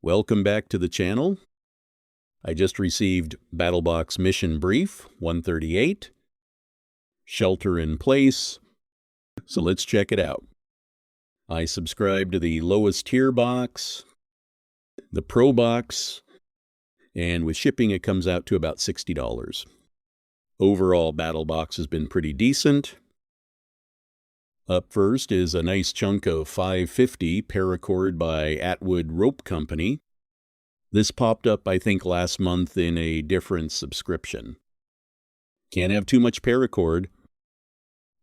Welcome back to the channel. I just received BattlBox Mission Brief 138, Shelter in Place, so let's check it out. I subscribe to the lowest tier box, the Pro Box, and with shipping it comes out to about $60. Overall, BattlBox has been pretty decent. Up first is a nice chunk of 550 paracord by Atwood Rope Company. This popped up, I think, last month in a different subscription. Can't have too much paracord.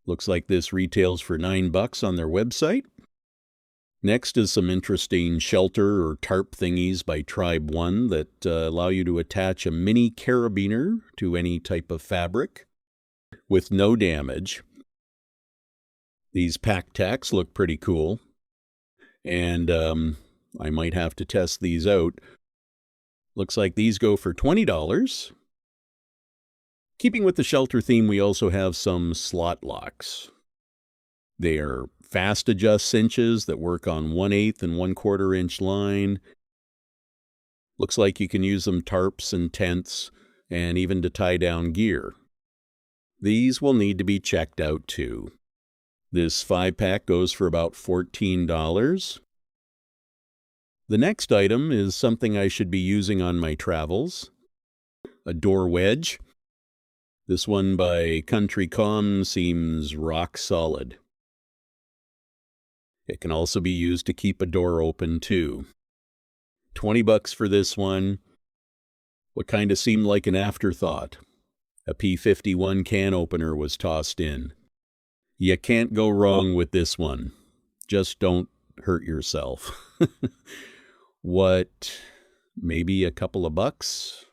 Looks like this retails for $9 on their website. Next is some interesting shelter or tarp thingies by Tribe One that allow you to attach a mini carabiner to any type of fabric with no damage. These pack tacks look pretty cool, and I might have to test these out. Looks like these go for $20. Keeping with the shelter theme, we also have some slot locks. They are fast adjust cinches that work on 1/8 and 1/4 inch line. Looks like you can use them tarps and tents and even to tie down gear. These will need to be checked out too. This 5-pack goes for about $14. The next item is something I should be using on my travels. A door wedge. This one by Country Com seems rock solid. It can also be used to keep a door open too. $20 for this one. What kind of seemed like an afterthought. A P51 can opener was tossed in. You can't go wrong with this one. Just don't hurt yourself. What, maybe a couple of bucks?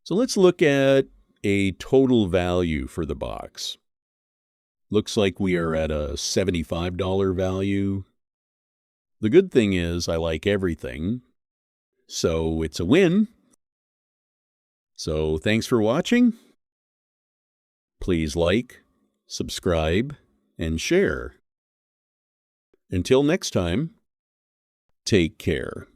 So let's look at a total value for the box. Looks like we are at a $75 value. The good thing is I like everything, so it's a win. So thanks for watching. Please like, subscribe, and share. Until next time, take care.